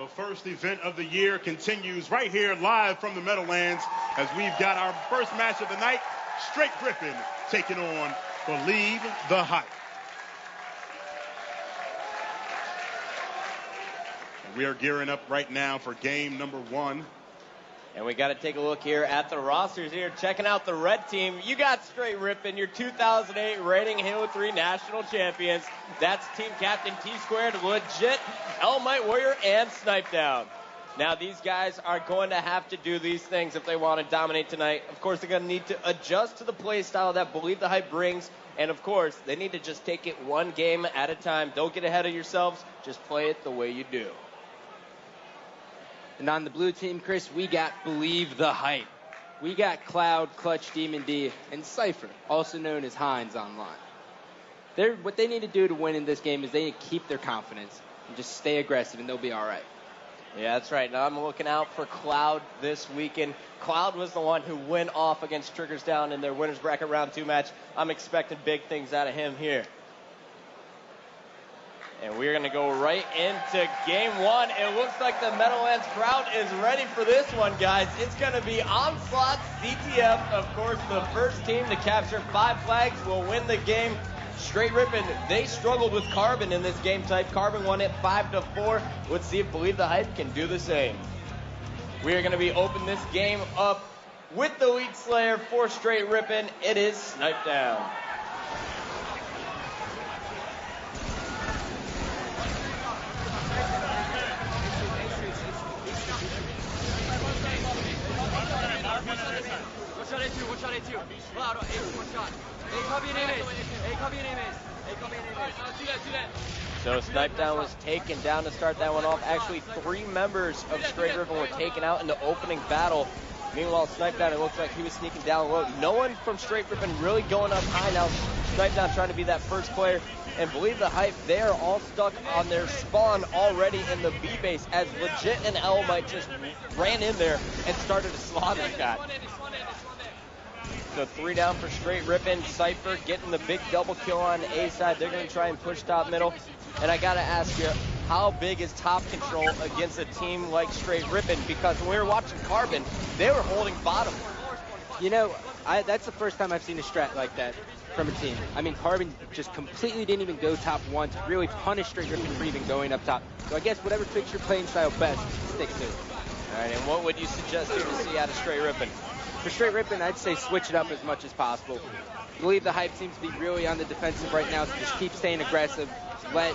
The first event of the year continues right here live from the Meadowlands as we've got our first match of the night, Str8 Rippin taking on Believe the Hype. We are gearing up right now for game number 1. And we got to take a look here at the rosters here. Checking out the red team. You got Str8 Rippin, your 2008 reigning Halo 3 national champions. That's team captain Tsquared, Legit, ElamiteWarrior, and Snipedown. Now these guys are going to have to do these things if they want to dominate tonight. Of course, they're going to need to adjust to the play style that Believe the Hype brings. And of course, they need to just take it one game at a time. Don't get ahead of yourselves. Just play it the way you do. And on the blue team, Chris, we got Believe the Hype. We got Cloud, Clutch, Demon D, and Sypher, also known as Hines online. What they need to do to win in this game is they need to keep their confidence and just stay aggressive, and they'll be all right. Yeah, that's right. Now I'm looking out for Cloud this weekend. Cloud was the one who went off against Triggers Down in their Winners Bracket Round 2 match. I'm expecting big things out of him here. And we're going to go right into game 1. It looks like the Meadowlands crowd is ready for this one, guys. It's going to be Onslaught CTF. Of course, the first team to capture 5 flags will win the game. Str8 Rippin, they struggled with Carbon in this game type. Carbon won it 5-4. Let's see if Believe the Hype can do the same. We are going to be opening this game up with the lead slayer for Str8 Rippin. It is Snipedown. So Snipedown was taken down to start that one off. Actually, 3 members of Str8 Rippin were taken out in the opening battle. Meanwhile, Snipedown, it looks like he was sneaking down low. No one from Str8 Rippin really going up high now. Snipedown trying to be that first player. And Believe the Hype, they are all stuck on their spawn already in the B base as Legit and Elamite just ran in there and started to slaughter that. So 3 down for Str8 Rippin. Sypher getting the big double kill on the A side. They're going to try and push top middle. And I got to ask you, how big is top control against a team like Str8 Rippin? Because when we were watching Carbon, they were holding bottom. You know, that's the first time I've seen a strat like that from a team. I mean, Carbon just completely didn't even go top 1 to really punish Str8 Rippin for even going up top. So I guess whatever fits your playing style best, stick to it. All right, and what would you suggest here to see out of Str8 Rippin? For Str8 Rippin, I'd say switch it up as much as possible. Believe the Hype seems to be really on the defensive right now, so just keep staying aggressive. Let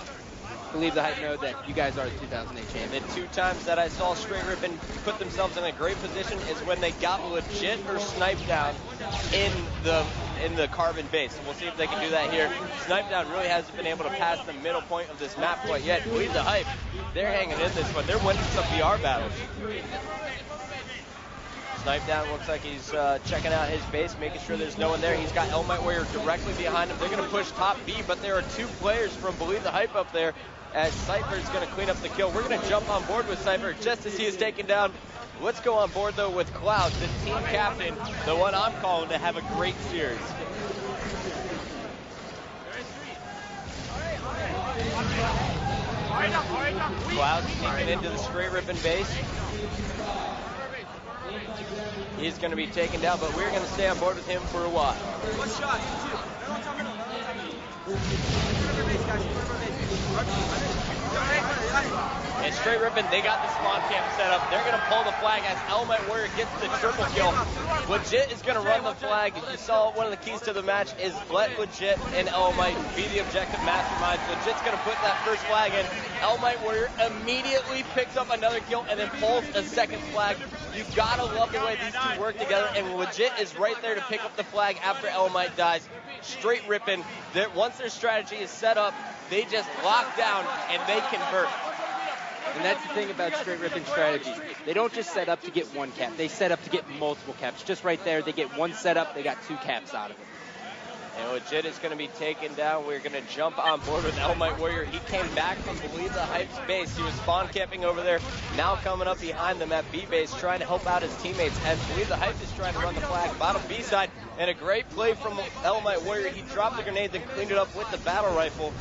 Believe the Hype know that you guys are the 2008 champions. The 2 times that I saw Str8 Rippin put themselves in a great position is when they got Legit or Snipedown in the Carbon base. So we'll see if they can do that here. Snipedown really hasn't been able to pass the middle point of this map quite yet. Believe the Hype, they're hanging in this one. They're winning some VR battles. Snipedown looks like he's checking out his base, making sure there's no one there. He's got ElamiteWarrior directly behind him. They're going to push top B, but there are 2 players from Believe the Hype up there as Sypher's going to clean up the kill. We're going to jump on board with Sypher just as he is taken down. Let's go on board, though, with Cloud, the team captain, the one I'm calling to have a great series. Cloud sneaking into the Str8 Rippin base. He's going to be taken down, but we're going to stay on board with him for a while. One shot, 2. And Str8 Rippin, they got the spawn camp set up. They're going to pull the flag as ElamiteWarrior gets the triple kill. Legit is going to run the flag. You saw one of the keys to the match is let Legit and Elamite be the objective masterminds. Legit's going to put that first flag in. ElamiteWarrior immediately picks up another kill and then pulls a second flag. You've got to love the way these 2 work together, and Legit is right there to pick up the flag after Elamite dies. Str8 Rippin, once their strategy is set up, they just lock down and they convert. And that's the thing about Str8 Rippin's strategy. They don't just set up to get 1 cap. They set up to get multiple caps. Just right there, they get 1 setup, they got 2 caps out of it. And Legit is going to be taken down. We're going to jump on board with ElamiteWarrior. He came back from Believe the Hype's base. He was spawn camping over there. Now coming up behind them at B base, trying to help out his teammates. And Believe the Hype is trying to run the flag. Bottom B side, and a great play from ElamiteWarrior. He dropped the grenade, then cleaned it up with the battle rifle.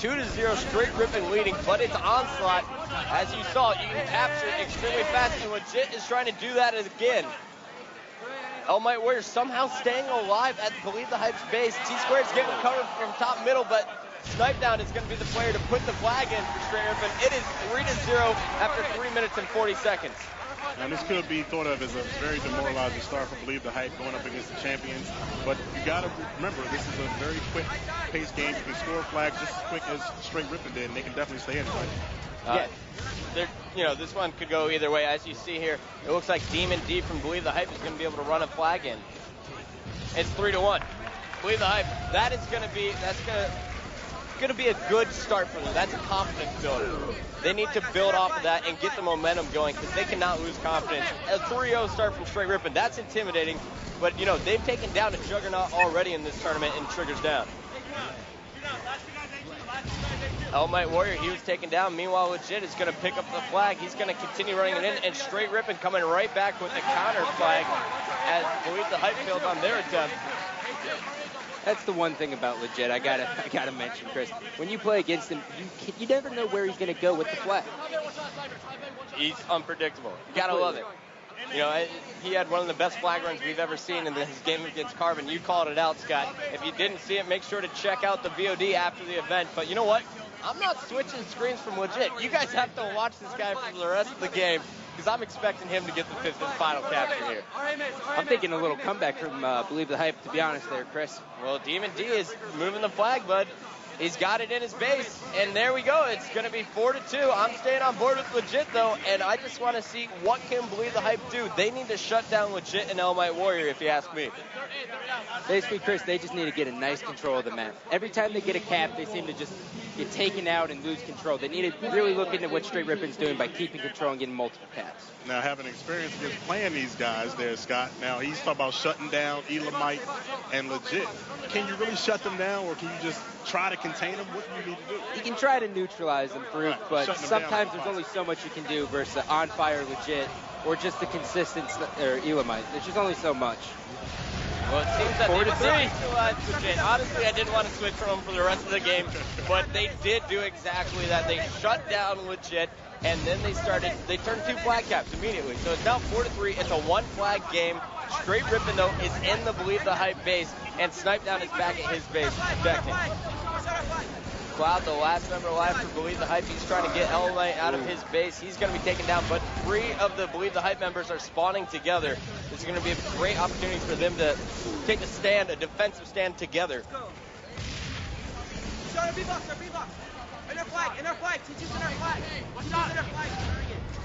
2-0, Straight Rippin leading, but it's Onslaught. As you saw, you can capture it extremely fast, and Legit is trying to do that again. ElamiteWarrior somehow staying alive at Believe the Hype's base. Tsquared's getting covered from top middle, but Snipedown is going to be the player to put the flag in for Straight Rippin. It is 3-0 after 3 minutes and 40 seconds. And this could be thought of as a very demoralizing start for Believe the Hype going up against the champions. But you got to remember, this is a very quick pace game. You can score flags just as quick as Straight Rippin did, and they can definitely stay in it. This one could go either way. As you see here, it looks like Demon D from Believe the Hype is going to be able to run a flag in. It's 3-1. Believe the Hype. That's going to be a good start for them. That's a confidence builder. They need to build off of that and get the momentum going because they cannot lose confidence. A 3-0 start from Straight Rippin, that's intimidating, but they've taken down a juggernaut already in this tournament and Triggers down. ElamiteWarrior, he was taken down. Meanwhile, Legit is going to pick up the flag. He's going to continue running it in, and Straight Rippin coming right back with the counter flag as Believe the Hype failed on their attempt. That's the one thing about Legit I gotta mention, Chris. When you play against him, you never know where he's going to go with the flag. He's unpredictable. You gotta love it. He had one of the best flag runs we've ever seen in his game against Carbon. You called it out, Scott. If you didn't see it, make sure to check out the VOD after the event. But you know what? I'm not switching screens from Legit. You guys have to watch this guy for the rest of the game because I'm expecting him to get the fifth and final capture here. I'm thinking a little comeback from Believe the Hype, to be honest there, Chris. Well, Demon D is moving the flag, bud. He's got it in his base, and there we go. It's going to be 4-2. I'm staying on board with Legit, though, and I just want to see what can Believe the Hype do. They need to shut down Legit and ElamiteWarrior, if you ask me. Basically, Chris, they just need to get a nice control of the map. Every time they get a cap, they seem to just get taken out and lose control. They need to really look into what Straight Rippin's doing by keeping control and getting multiple caps. Now, having experience against playing these guys there, Scott, now he's talking about shutting down Elamite and Legit. Can you really shut them down, or can you just try to contain them? What do you need to do? You can try to neutralize them, Farouk, but sometimes there's only so much you can do versus on fire Legit or just the consistent Elamite. There's just only so much. Well, it seems that 4-3. Legit. Honestly, I didn't want to switch from them for the rest of the game, but they did do exactly that. They shut down Legit, and then they turned 2 flag caps immediately. So it's now 4-3. It's a 1 flag game. Straight Rippin, though, is in the Believe the Hype base, and Snipedown is back at his base protecting. Cloud, the last member alive for Believe the Hype. He's trying to get Elamite out of his base. He's going to be taken down, but 3 of the Believe the Hype members are spawning together. This is going to be a great opportunity for them to take a stand, a defensive stand together.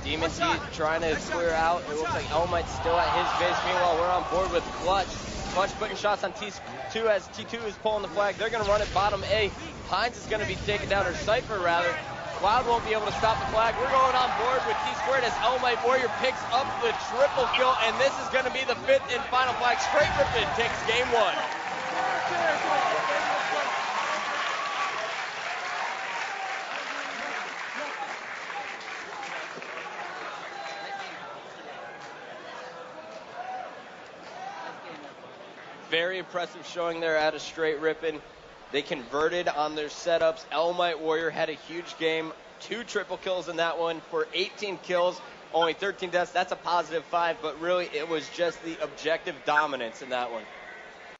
Demon D trying to clear out. It looks like Elamite's still at his base. Meanwhile, we're on board with Clutch. Clutch putting shots on T2 as T2 is pulling the flag. They're going to run it bottom A. Hines is going to be taken down, or Sypher rather. Cloud won't be able to stop the flag. We're going on board with Tsquared as ElamiteWarrior picks up the triple kill, and this is going to be the 5th and final flag. Straight Rippin takes game 1. Very impressive showing there out of Straight Rippin. They converted on their setups. ElamiteWarrior had a huge game. 2 triple kills in that one for 18 kills, only 13 deaths. That's a positive 5, but really it was just the objective dominance in that one.